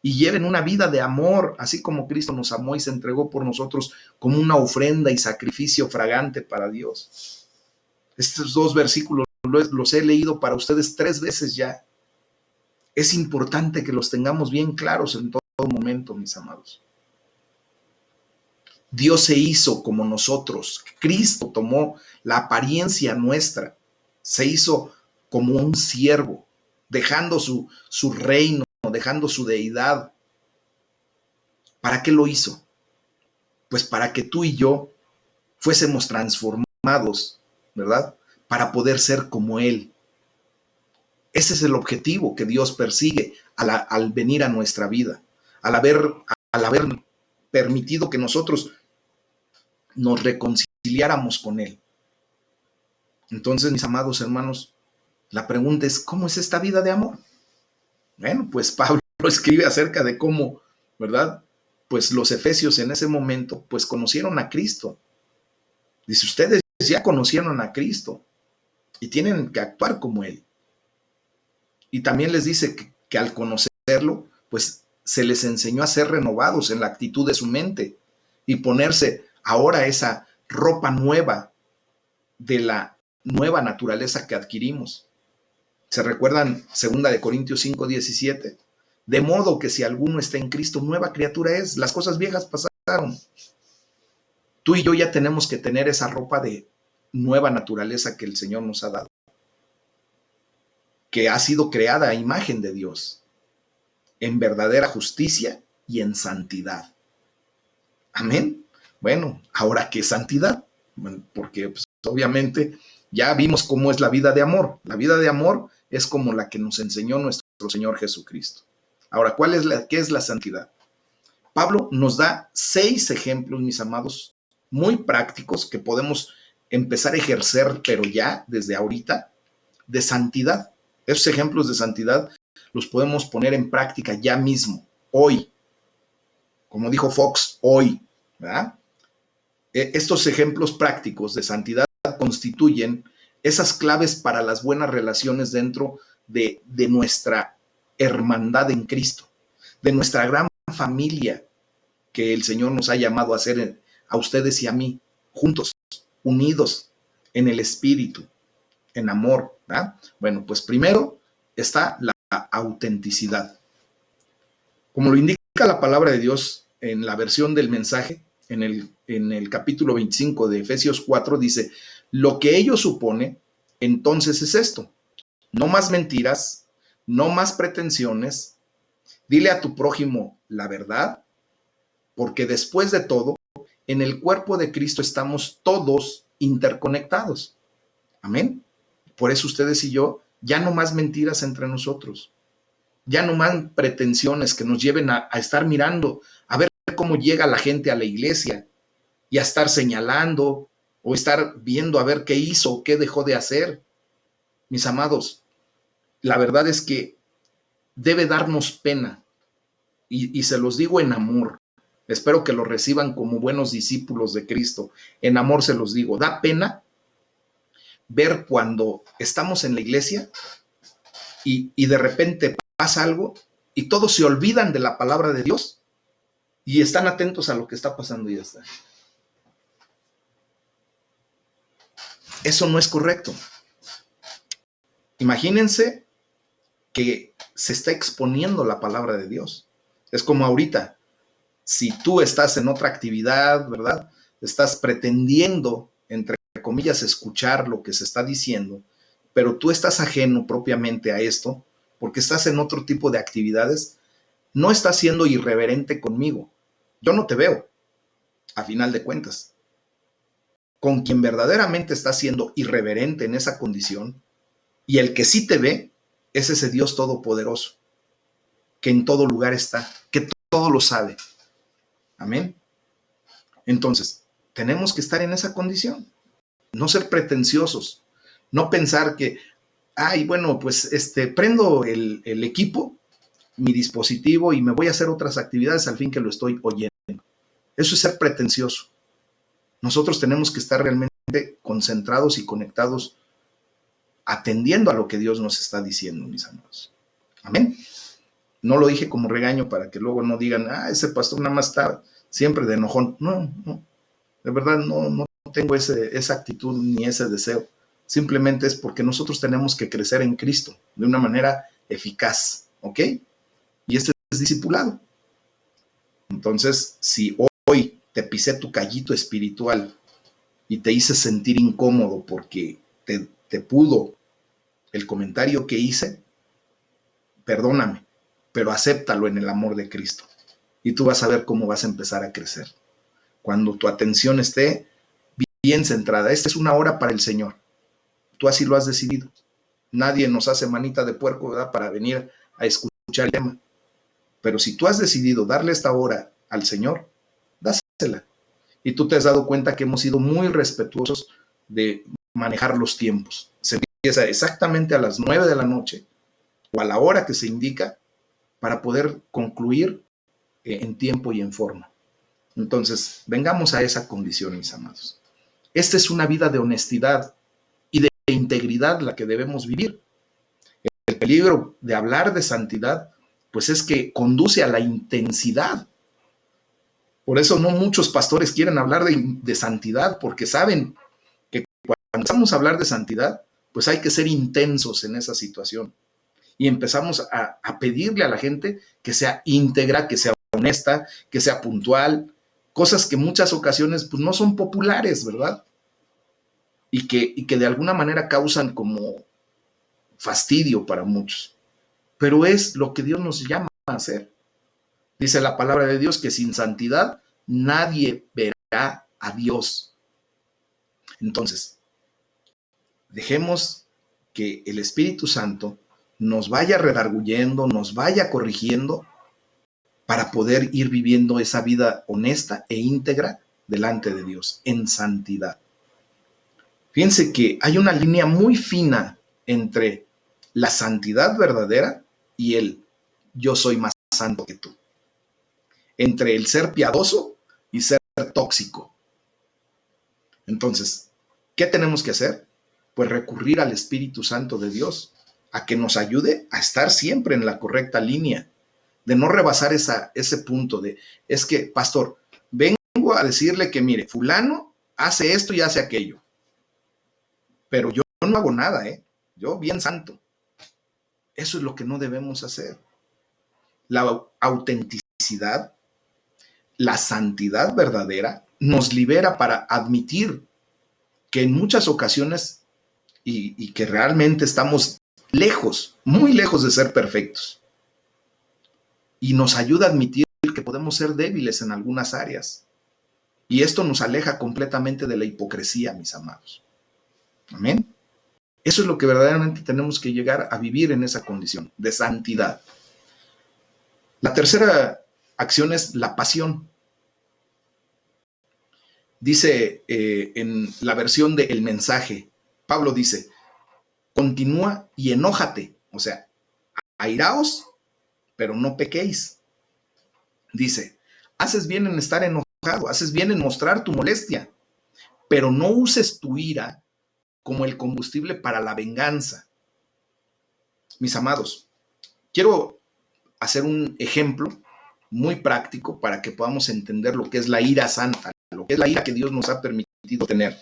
y lleven una vida de amor, así como Cristo nos amó y se entregó por nosotros como una ofrenda y sacrificio fragante para Dios. Estos dos versículos los he leído para ustedes 3 veces ya. Es importante que los tengamos bien claros en todo momento, mis amados. Dios se hizo como nosotros. Cristo tomó la apariencia nuestra. Se hizo como un siervo, dejando su reino, dejando su deidad. ¿Para qué lo hizo? Pues para que tú y yo fuésemos transformados, ¿verdad? Para poder ser como Él. Ese es el objetivo que Dios persigue al venir a nuestra vida, al haber permitido que nosotros nos reconciliáramos con Él. Entonces, mis amados hermanos, la pregunta es, ¿cómo es esta vida de amor? Bueno, pues Pablo escribe acerca de cómo, ¿verdad? Pues los efesios en ese momento, pues conocieron a Cristo. Dice, ustedes ya conocieron a Cristo y tienen que actuar como Él. Y también les dice que al conocerlo, pues se les enseñó a ser renovados en la actitud de su mente y ponerse ahora esa ropa nueva de la nueva naturaleza que adquirimos. ¿Se recuerdan 2 Corintios 5:17? De modo que si alguno está en Cristo, nueva criatura es. Las cosas viejas pasaron. Tú y yo ya tenemos que tener esa ropa de nueva naturaleza que el Señor nos ha dado, que ha sido creada a imagen de Dios, en verdadera justicia y en santidad. Amén. Bueno, ahora, ¿qué santidad? Bueno, porque pues, obviamente ya vimos cómo es la vida de amor. La vida de amor es como la que nos enseñó nuestro Señor Jesucristo. Ahora, ¿qué es la santidad? Pablo nos da 6 ejemplos, mis amados, muy prácticos que podemos empezar a ejercer, pero ya desde ahorita, de santidad. Esos ejemplos de santidad los podemos poner en práctica ya mismo, hoy. Como dijo Fox, hoy, ¿verdad? Estos ejemplos prácticos de santidad constituyen esas claves para las buenas relaciones dentro de nuestra hermandad en Cristo, de nuestra gran familia que el Señor nos ha llamado a hacer a ustedes y a mí, juntos, unidos en el Espíritu, en amor, ¿verdad? Bueno, pues primero está la autenticidad. Como lo indica la palabra de Dios en la versión del mensaje, en el capítulo 25 de Efesios 4, dice, lo que ello supone, entonces es esto, no más mentiras, no más pretensiones, dile a tu prójimo la verdad, porque después de todo, en el cuerpo de Cristo estamos todos interconectados. Amén. Por eso ustedes y yo, ya no más mentiras entre nosotros, ya no más pretensiones que nos lleven a estar mirando, a ver cómo llega la gente a la iglesia y a estar señalando o estar viendo a ver qué hizo, qué dejó de hacer. Mis amados, la verdad es que debe darnos pena y se los digo en amor. Espero que lo reciban como buenos discípulos de Cristo. En amor se los digo. Da pena ver cuando estamos en la iglesia y de repente pasa algo y todos se olvidan de la palabra de Dios y están atentos a lo que está pasando y ya está. Eso no es correcto. Imagínense que se está exponiendo la palabra de Dios. Es como ahorita, si tú estás en otra actividad, ¿verdad? estás pretendiendo, entre comillas, escuchar lo que se está diciendo, pero tú estás ajeno propiamente a esto, porque estás en otro tipo de actividades, no estás siendo irreverente conmigo. Yo no te veo, a final de cuentas. Con quien verdaderamente está siendo irreverente en esa condición, y el que sí te ve, es ese Dios todopoderoso, que en todo lugar está, que todo lo sabe. Amén. Entonces, tenemos que estar en esa condición, no ser pretenciosos, no pensar que, ay, bueno, pues prendo el equipo, mi dispositivo y me voy a hacer otras actividades al fin que lo estoy oyendo. Eso es ser pretencioso. Nosotros tenemos que estar realmente concentrados y conectados atendiendo a lo que Dios nos está diciendo, mis amados. Amén. No lo dije como regaño para que luego no digan, ese pastor nada más está siempre de enojón. No, no, de verdad no tengo esa actitud ni ese deseo. Simplemente es porque nosotros tenemos que crecer en Cristo de una manera eficaz, ¿ok? Y este es discipulado. Entonces, si hoy te pisé tu callito espiritual y te hice sentir incómodo porque te pudo el comentario que hice, perdóname, pero acéptalo en el amor de Cristo. Y tú vas a ver cómo vas a empezar a crecer. Cuando tu atención esté bien centrada. Esta es una hora para el Señor. Tú así lo has decidido. Nadie nos hace manita de puerco, ¿verdad?, para venir a escuchar el tema. Pero si tú has decidido darle esta hora al Señor, dásela. Y tú te has dado cuenta que hemos sido muy respetuosos de manejar los tiempos. Se empieza exactamente a las 9 de la noche o a la hora que se indica para poder concluir en tiempo y en forma. Entonces, vengamos a esa condición, mis amados. Esta es una vida de honestidad y de integridad la que debemos vivir. El peligro de hablar de santidad, pues es que conduce a la intensidad. Por eso no muchos pastores quieren hablar de santidad, porque saben que cuando empezamos a hablar de santidad, pues hay que ser intensos en esa situación. Y empezamos a pedirle a la gente que sea íntegra, que sea honesta, que sea puntual, cosas que en muchas ocasiones pues no son populares, ¿verdad? Y que de alguna manera causan como fastidio para muchos. Pero es lo que Dios nos llama a hacer. Dice la palabra de Dios que sin santidad nadie verá a Dios. Entonces, dejemos que el Espíritu Santo nos vaya redarguyendo, nos vaya corrigiendo para poder ir viviendo esa vida honesta e íntegra delante de Dios, en santidad. Fíjense que hay una línea muy fina entre la santidad verdadera y el yo soy más santo que tú. Entre el ser piadoso y ser tóxico. Entonces, ¿qué tenemos que hacer? Pues recurrir al Espíritu Santo de Dios a que nos ayude a estar siempre en la correcta línea, de no rebasar ese punto de, es que, pastor, vengo a decirle que, mire, fulano hace esto y hace aquello, pero yo no hago nada, yo bien santo. Eso es lo que no debemos hacer. La autenticidad, la santidad verdadera nos libera para admitir que en muchas ocasiones y que realmente estamos lejos, muy lejos de ser perfectos. Y nos ayuda a admitir que podemos ser débiles en algunas áreas. Y esto nos aleja completamente de la hipocresía, mis amados. Amén. Eso es lo que verdaderamente tenemos que llegar a vivir en esa condición de santidad. La tercera acción es la pasión. Dice en la versión de El Mensaje, Pablo dice, continúa y enójate, o sea, airaos, pero no pequéis. Dice, haces bien en estar enojado, haces bien en mostrar tu molestia, pero no uses tu ira como el combustible para la venganza. Mis amados, quiero hacer un ejemplo muy práctico para que podamos entender lo que es la ira santa, lo que es la ira que Dios nos ha permitido tener.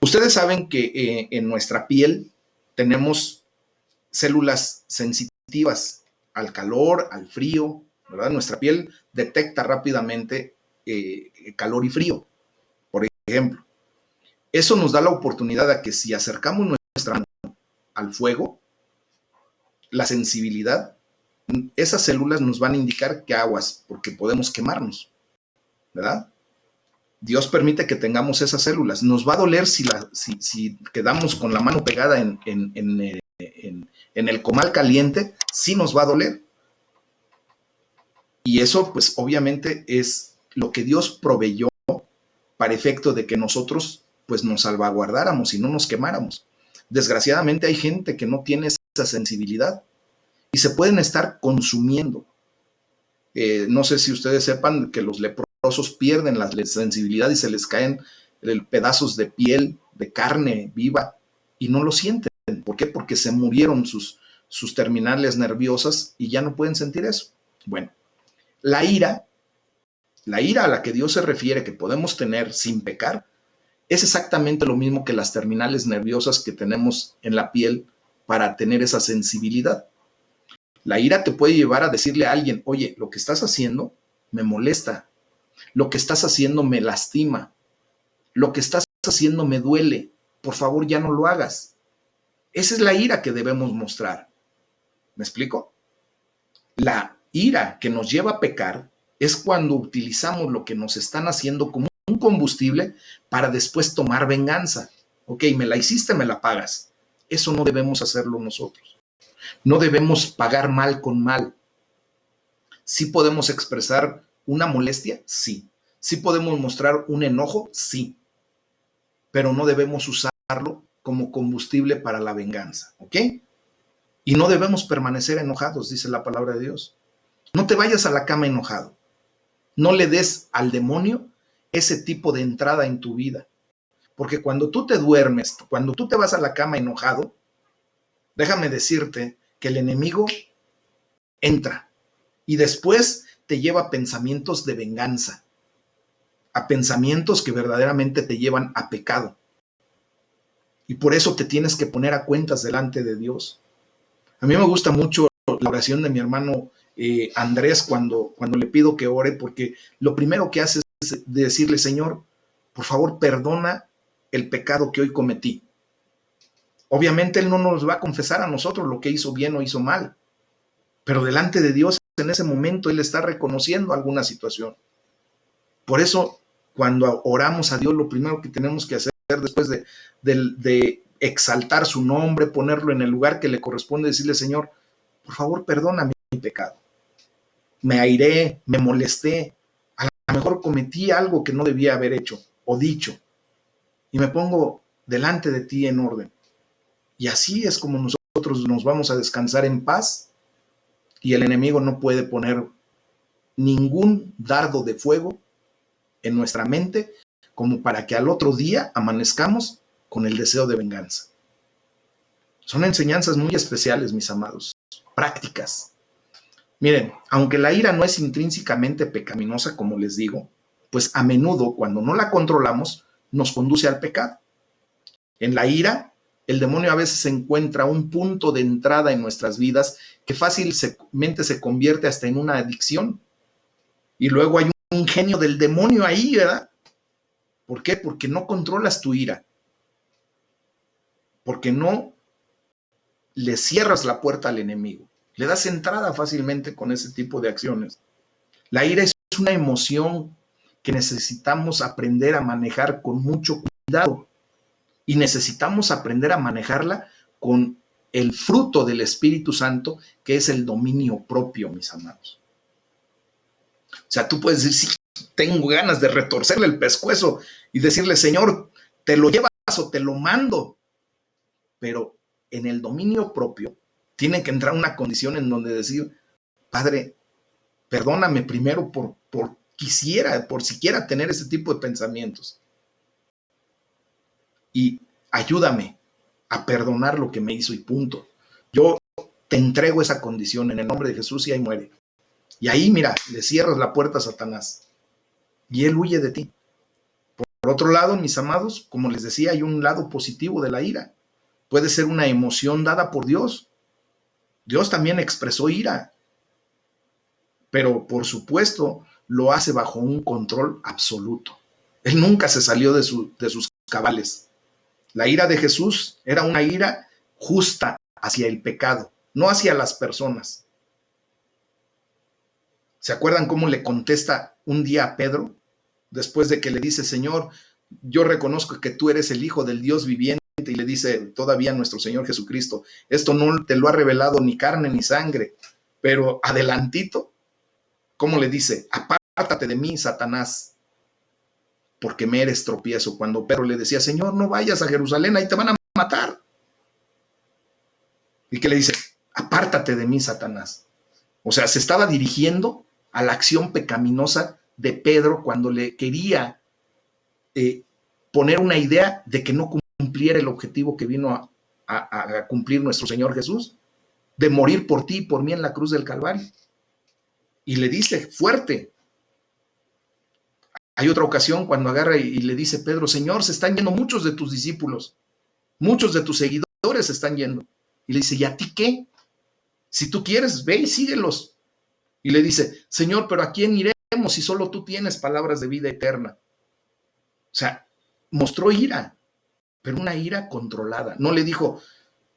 Ustedes saben que en nuestra piel tenemos células sensitivas al calor, al frío, ¿verdad? Nuestra piel detecta rápidamente calor y frío. ejemplo. Eso nos da la oportunidad de que si acercamos nuestra mano al fuego, la sensibilidad, esas células nos van a indicar que aguas, porque podemos quemarnos, ¿verdad? Dios permite que tengamos esas células. Nos va a doler si quedamos con la mano pegada en el comal caliente, sí nos va a doler. Y eso, pues obviamente es lo que Dios proveyó para efecto de que nosotros, pues nos salvaguardáramos y no nos quemáramos. Desgraciadamente hay gente que no tiene esa sensibilidad y se pueden estar consumiendo. No sé si ustedes sepan que los leprosos pierden la sensibilidad y se les caen pedazos de piel, de carne viva, y no lo sienten. ¿Por qué? Porque se murieron sus terminales nerviosas y ya no pueden sentir eso. Bueno, la ira a la que Dios se refiere que podemos tener sin pecar, es exactamente lo mismo que las terminales nerviosas que tenemos en la piel para tener esa sensibilidad. La ira te puede llevar a decirle a alguien, oye, lo que estás haciendo me molesta, lo que estás haciendo me lastima, lo que estás haciendo me duele, por favor ya no lo hagas. Esa es la ira que debemos mostrar. ¿Me explico? La ira que nos lleva a pecar es cuando utilizamos lo que nos están haciendo como un combustible para después tomar venganza. Ok, me la hiciste, me la pagas. Eso no debemos hacerlo nosotros. No debemos pagar mal con mal. ¿Sí podemos expresar una molestia? Sí. ¿Sí podemos mostrar un enojo? Sí. Pero no debemos usarlo como combustible para la venganza. ¿Ok? Y no debemos permanecer enojados, dice la palabra de Dios. No te vayas a la cama enojado. No le des al demonio ese tipo de entrada en tu vida. Porque cuando tú te duermes, cuando tú te vas a la cama enojado, déjame decirte que el enemigo entra y después te lleva a pensamientos de venganza, a pensamientos que verdaderamente te llevan a pecado. Y por eso te tienes que poner a cuentas delante de Dios. A mí me gusta mucho la oración de mi hermano Andrés cuando le pido que ore, porque lo primero que hace es decirle, Señor, por favor, perdona el pecado que hoy cometí. Obviamente Él no nos va a confesar a nosotros lo que hizo bien o hizo mal, pero delante de Dios en ese momento Él está reconociendo alguna situación. Por eso, cuando oramos a Dios, lo primero que tenemos que hacer después de exaltar su nombre, ponerlo en el lugar que le corresponde, decirle, Señor, por favor, perdona mi pecado. Me airé, me molesté, a lo mejor cometí algo que no debía haber hecho o dicho, y me pongo delante de ti en orden. Y así es como nosotros nos vamos a descansar en paz y el enemigo no puede poner ningún dardo de fuego en nuestra mente como para que al otro día amanezcamos con el deseo de venganza. Son enseñanzas muy especiales, mis amados, prácticas. Miren, aunque la ira no es intrínsecamente pecaminosa, como les digo, pues a menudo cuando no la controlamos nos conduce al pecado. En la ira, el demonio a veces encuentra un punto de entrada en nuestras vidas que fácilmente se convierte hasta en una adicción. Y luego hay un ingenio del demonio ahí, ¿verdad? ¿Por qué? Porque no controlas tu ira. Porque no le cierras la puerta al enemigo. Le das entrada fácilmente con ese tipo de acciones. La ira es una emoción que necesitamos aprender a manejar con mucho cuidado. Y necesitamos aprender a manejarla con el fruto del Espíritu Santo, que es el dominio propio, mis amados. O sea, tú puedes decir, sí, tengo ganas de retorcerle el pescuezo y decirle, Señor, te lo llevas o te lo mando. Pero en el dominio propio tiene que entrar una condición en donde decir, Padre, perdóname primero por siquiera tener ese tipo de pensamientos. Y ayúdame a perdonar lo que me hizo y punto. Yo te entrego esa condición en el nombre de Jesús y ahí muere. Y ahí, mira, le cierras la puerta a Satanás y él huye de ti. Por otro lado, mis amados, como les decía, hay un lado positivo de la ira. Puede ser una emoción dada por Dios. Dios también expresó ira, pero por supuesto lo hace bajo un control absoluto. Él nunca se salió de sus cabales. La ira de Jesús era una ira justa hacia el pecado, no hacia las personas. ¿Se acuerdan cómo le contesta un día a Pedro? Después de que le dice, Señor, yo reconozco que tú eres el Hijo del Dios viviente, y le dice todavía nuestro Señor Jesucristo, esto no te lo ha revelado ni carne ni sangre, pero adelantito, ¿cómo le dice? Apártate de mí, Satanás, porque me eres tropiezo. Cuando Pedro le decía, Señor, no vayas a Jerusalén, ahí te van a matar. ¿Y qué le dice? Apártate de mí, Satanás. O sea, se estaba dirigiendo a la acción pecaminosa de Pedro cuando le quería poner una idea de que no cumpliera el objetivo que vino a cumplir nuestro Señor Jesús, de morir por ti y por mí en la cruz del Calvario. Y le dice fuerte. Hay otra ocasión cuando agarra y le dice Pedro, Señor, se están yendo muchos de tus discípulos, muchos de tus seguidores se están yendo. Y le dice, ¿y a ti qué? Si tú quieres, ve y síguelos. Y le dice, Señor, pero ¿a quién iremos si solo tú tienes palabras de vida eterna? O sea, mostró ira, pero una ira controlada. No le dijo,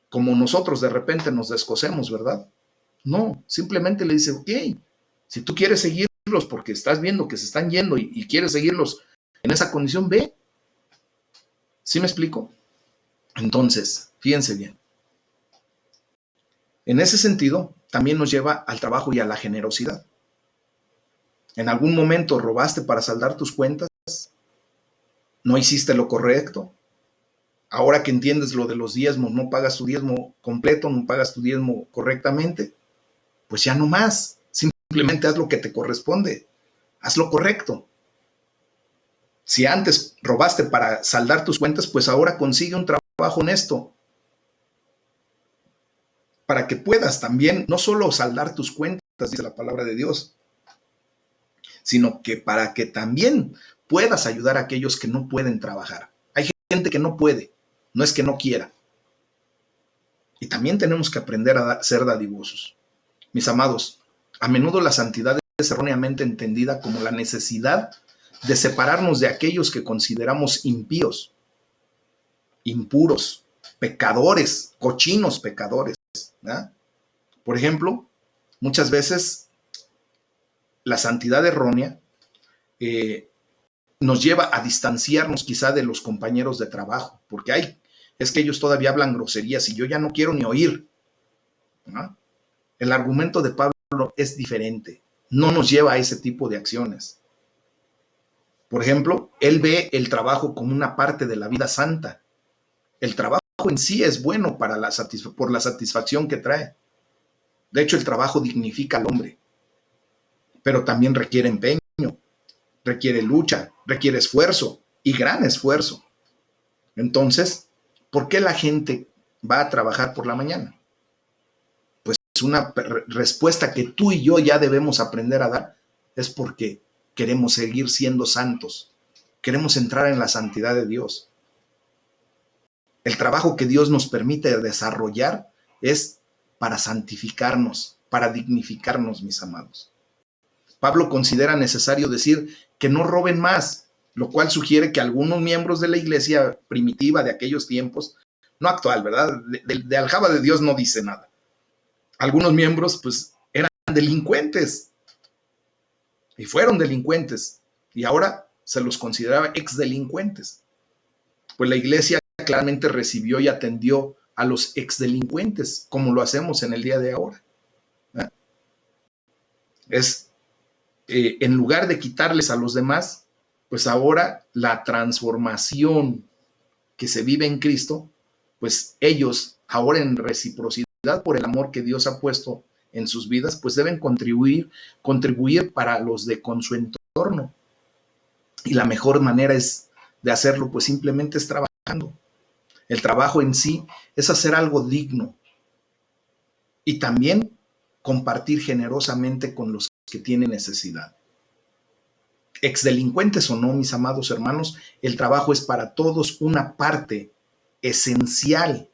como nosotros de repente nos descosemos, ¿verdad? No, simplemente le dice, ok, si tú quieres seguirlos porque estás viendo que se están yendo y quieres seguirlos en esa condición, ve. ¿Sí me explico? Entonces, fíjense bien. En ese sentido, también nos lleva al trabajo y a la generosidad. ¿En algún momento robaste para saldar tus cuentas? ¿No hiciste lo correcto? Ahora que entiendes lo de los diezmos, no pagas tu diezmo completo, no pagas tu diezmo correctamente, pues ya no más. Simplemente haz lo que te corresponde. Haz lo correcto. Si antes robaste para saldar tus cuentas, pues ahora consigue un trabajo honesto para que puedas también no solo saldar tus cuentas, dice la palabra de Dios, sino que para que también puedas ayudar a aquellos que no pueden trabajar. Hay gente que no puede, no es que no quiera. Y también tenemos que aprender a ser dadivosos. Mis amados, a menudo la santidad es erróneamente entendida como la necesidad de separarnos de aquellos que consideramos impíos, impuros, pecadores, cochinos pecadores, ¿verdad? Por ejemplo, muchas veces la santidad errónea nos lleva a distanciarnos quizá de los compañeros de trabajo, porque es que ellos todavía hablan groserías y yo ya no quiero ni oír, ¿no? El argumento de Pablo es diferente, no nos lleva a ese tipo de acciones. Por ejemplo, él ve el trabajo como una parte de la vida santa. El trabajo en sí es bueno por la satisfacción que trae. De hecho, el trabajo dignifica al hombre, pero también requiere empeño, requiere lucha, requiere esfuerzo y gran esfuerzo. Entonces, ¿por qué la gente va a trabajar por la mañana? Pues una respuesta que tú y yo ya debemos aprender a dar es porque queremos seguir siendo santos, queremos entrar en la santidad de Dios. El trabajo que Dios nos permite desarrollar es para santificarnos, para dignificarnos, mis amados. Pablo considera necesario decir que no roben más, lo cual sugiere que algunos miembros de la iglesia primitiva de aquellos tiempos, no actual, ¿verdad? De aljaba de Dios no dice nada. Algunos miembros, pues, eran delincuentes y fueron delincuentes y ahora se los consideraba exdelincuentes. Pues la iglesia claramente recibió y atendió a los exdelincuentes, como lo hacemos en el día de ahora. En lugar de quitarles a los demás, pues ahora la transformación que se vive en Cristo, pues ellos ahora en reciprocidad por el amor que Dios ha puesto en sus vidas, pues deben contribuir para los de con su entorno. Y la mejor manera de hacerlo, pues simplemente es trabajando. El trabajo en sí es hacer algo digno y también compartir generosamente con los que tienen necesidad. Exdelincuentes o no, mis amados hermanos, el trabajo es para todos una parte esencial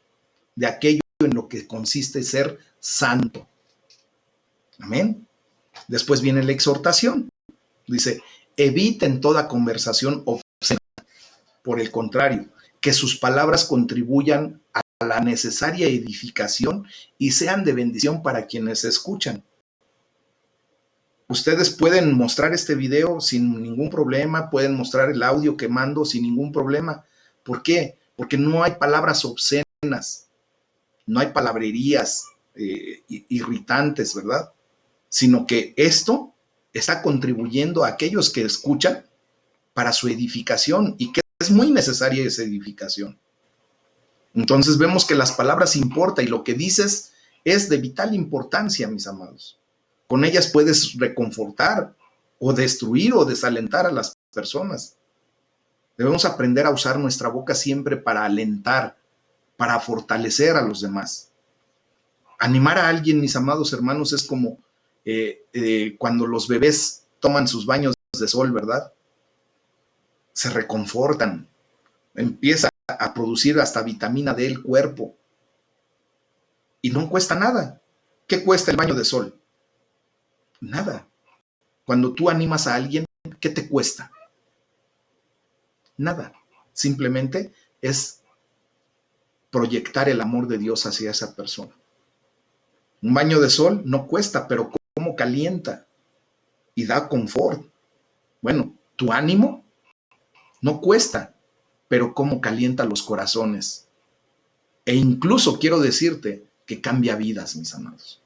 de aquello en lo que consiste ser santo. Amén. Después viene la exhortación. Dice, eviten toda conversación obscena Por el contrario, que sus palabras contribuyan a la necesaria edificación y sean de bendición para quienes escuchan. Ustedes pueden mostrar este video sin ningún problema, pueden mostrar el audio que mando sin ningún problema. ¿Por qué? Porque no hay palabras obscenas, no hay palabrerías irritantes, ¿verdad? Sino que esto está contribuyendo a aquellos que escuchan para su edificación y que es muy necesaria esa edificación. Entonces vemos que las palabras importan y lo que dices es de vital importancia, mis amados. Con ellas puedes reconfortar o destruir o desalentar a las personas. Debemos aprender a usar nuestra boca siempre para alentar, para fortalecer a los demás. Animar a alguien, mis amados hermanos, es como cuando los bebés toman sus baños de sol, ¿verdad? Se reconfortan, empieza a producir hasta vitamina D el cuerpo y no cuesta nada. ¿Qué cuesta el baño de sol? Nada. Cuando tú animas a alguien, ¿qué te cuesta? Nada. Simplemente es proyectar el amor de Dios hacia esa persona. Un baño de sol no cuesta, pero cómo calienta y da confort. Bueno, tu ánimo no cuesta, pero cómo calienta los corazones. E incluso quiero decirte que cambia vidas, mis amados.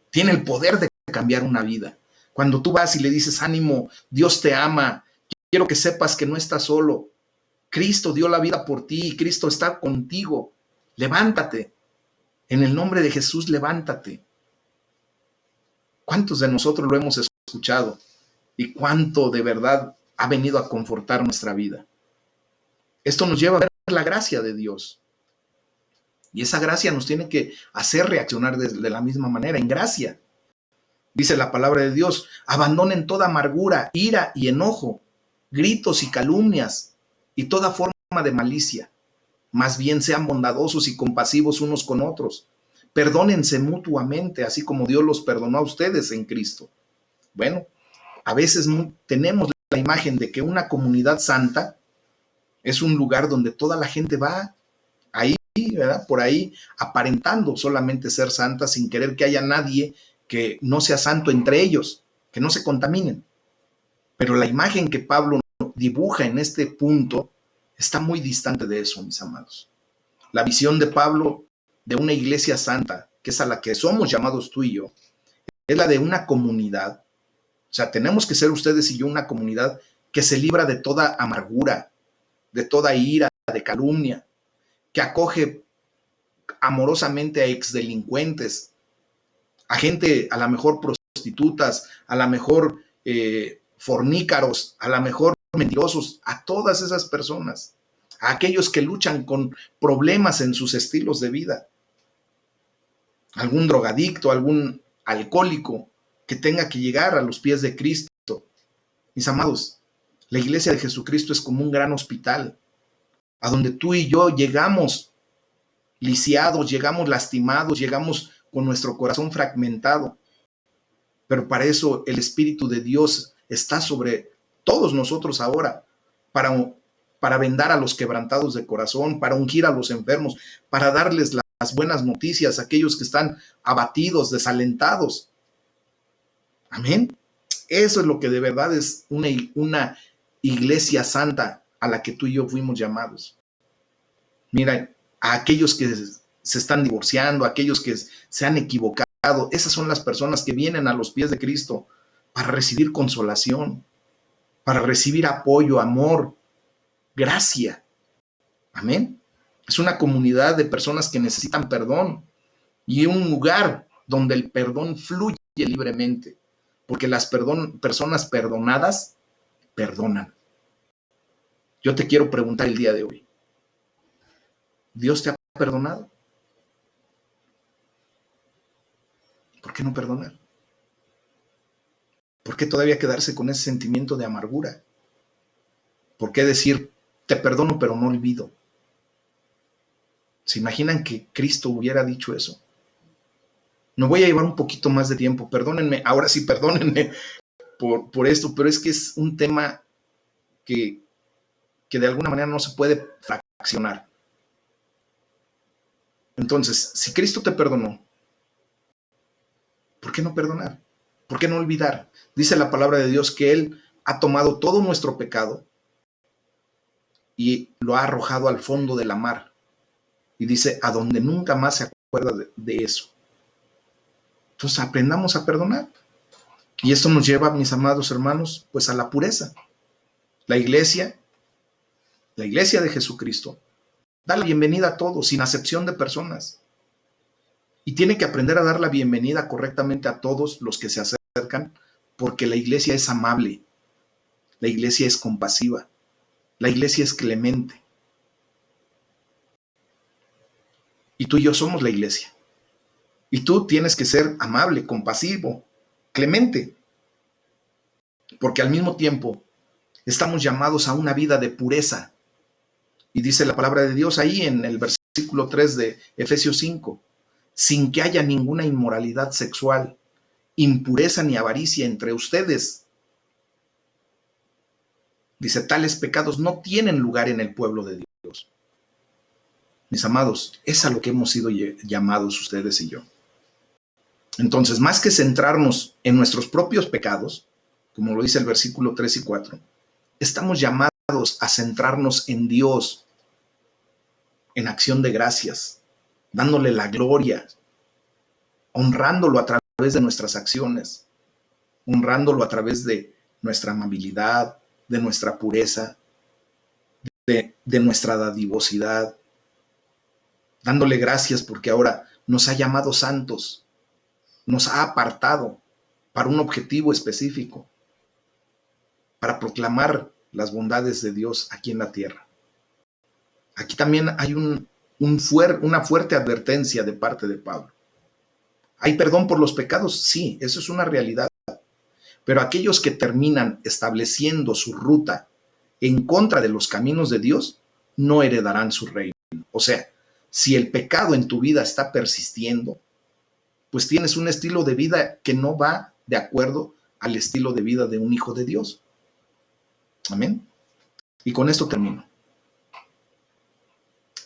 Tiene el poder de cambiar una vida. Cuando tú vas y le dices, ánimo, Dios te ama, quiero que sepas que no estás solo. Cristo dio la vida por ti, Cristo está contigo. Levántate. En el nombre de Jesús, levántate. ¿Cuántos de nosotros lo hemos escuchado? ¿Y cuánto de verdad ha venido a confortar nuestra vida? Esto nos lleva a ver la gracia de Dios. Y esa gracia nos tiene que hacer reaccionar de la misma manera, en gracia. Dice la palabra de Dios, abandonen toda amargura, ira y enojo, gritos y calumnias y toda forma de malicia. Más bien sean bondadosos y compasivos unos con otros. Perdónense mutuamente, así como Dios los perdonó a ustedes en Cristo. Bueno, a veces tenemos la imagen de que una comunidad santa es un lugar donde toda la gente va ahí, ¿verdad? Por ahí, aparentando solamente ser santa sin querer que haya nadie que no sea santo entre ellos, que no se contaminen. Pero la imagen que Pablo dibuja en este punto está muy distante de eso, mis amados. La visión de Pablo de una iglesia santa, que es a la que somos llamados tú y yo, es la de una comunidad. O sea, tenemos que ser ustedes y yo una comunidad que se libra de toda amargura, de toda ira, de calumnia, que acoge amorosamente a exdelincuentes, a gente a lo mejor prostitutas, a lo mejor fornícaros, a lo mejor mentirosos, a todas esas personas, a aquellos que luchan con problemas en sus estilos de vida, algún drogadicto, algún alcohólico que tenga que llegar a los pies de Cristo. Mis amados, la iglesia de Jesucristo es como un gran hospital, a donde tú y yo llegamos lisiados, llegamos lastimados, llegamos con nuestro corazón fragmentado. Pero para eso el Espíritu de Dios está sobre todos nosotros ahora, para vendar a los quebrantados de corazón, para ungir a los enfermos, para darles las buenas noticias a aquellos que están abatidos, desalentados. Amén. Eso es lo que de verdad es una iglesia santa a la que tú y yo fuimos llamados. Mira, a aquellos que se están divorciando, a aquellos que se han equivocado, esas son las personas que vienen a los pies de Cristo para recibir consolación, para recibir apoyo, amor, gracia. Amén. Es una comunidad de personas que necesitan perdón y un lugar donde el perdón fluye libremente, porque las personas perdonadas perdonan. Yo te quiero preguntar el día de hoy, ¿Dios te ha perdonado? ¿Por qué no perdonar? ¿Por qué todavía quedarse con ese sentimiento de amargura? ¿Por qué decir, te perdono pero no olvido? ¿Se imaginan que Cristo hubiera dicho eso? Me voy a llevar un poquito más de tiempo, perdónenme, ahora sí perdónenme por esto, pero es que es un tema que que de alguna manera no se puede fraccionar. Entonces, si Cristo te perdonó, ¿por qué no perdonar? ¿Por qué no olvidar? Dice la palabra de Dios que Él ha tomado todo nuestro pecado y lo ha arrojado al fondo de la mar. Y dice, a donde nunca más se acuerda de eso. Entonces aprendamos a perdonar. Y esto nos lleva, mis amados hermanos, pues a la pureza. La iglesia de Jesucristo, da la bienvenida a todos, sin acepción de personas. Y tiene que aprender a dar la bienvenida correctamente a todos los que se acercan, porque la iglesia es amable, la iglesia es compasiva, la iglesia es clemente. Y tú y yo somos la iglesia. Y tú tienes que ser amable, compasivo, clemente, porque al mismo tiempo estamos llamados a una vida de pureza. Y dice la palabra de Dios ahí en el versículo 3 de Efesios 5, sin que haya ninguna inmoralidad sexual, impureza ni avaricia entre ustedes. Dice, tales pecados no tienen lugar en el pueblo de Dios. Mis amados, es a lo que hemos sido llamados ustedes y yo. Entonces, más que centrarnos en nuestros propios pecados, como lo dice el versículo 3 y 4, estamos llamados a centrarnos en Dios, en acción de gracias, dándole la gloria, honrándolo a través de nuestras acciones, honrándolo a través de nuestra amabilidad, de nuestra pureza, de nuestra dadivosidad, dándole gracias porque ahora nos ha llamado santos, nos ha apartado para un objetivo específico, para proclamar las bondades de Dios aquí en la tierra. Aquí también hay una fuerte advertencia de parte de Pablo. ¿Hay perdón por los pecados? Sí, eso es una realidad. Pero aquellos que terminan estableciendo su ruta en contra de los caminos de Dios, no heredarán su reino. O sea, si el pecado en tu vida está persistiendo, pues tienes un estilo de vida que no va de acuerdo al estilo de vida de un hijo de Dios. Amén. Y con esto termino.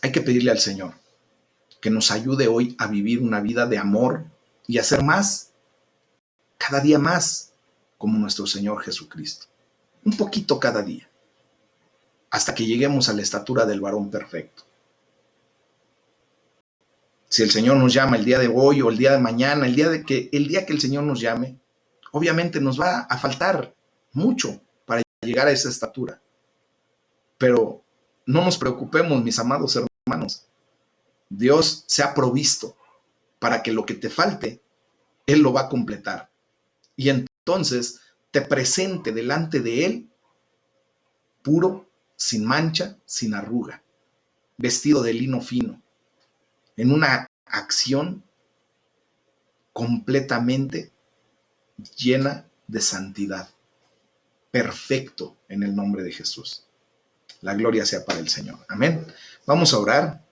Hay que pedirle al Señor que nos ayude hoy a vivir una vida de amor y a ser más, cada día más, como nuestro Señor Jesucristo. Un poquito cada día, hasta que lleguemos a la estatura del varón perfecto. Si el Señor nos llama el día de hoy o el día de mañana, el día que el Señor nos llame, obviamente nos va a faltar mucho para llegar a esa estatura. Pero no nos preocupemos, mis amados hermanos. Dios se ha provisto para que lo que te falte, Él lo va a completar. Y entonces te presente delante de Él puro, sin mancha, sin arruga, vestido de lino fino, en una acción completamente llena de santidad. Perfecto en el nombre de Jesús. La gloria sea para el Señor. Amén. Vamos a orar.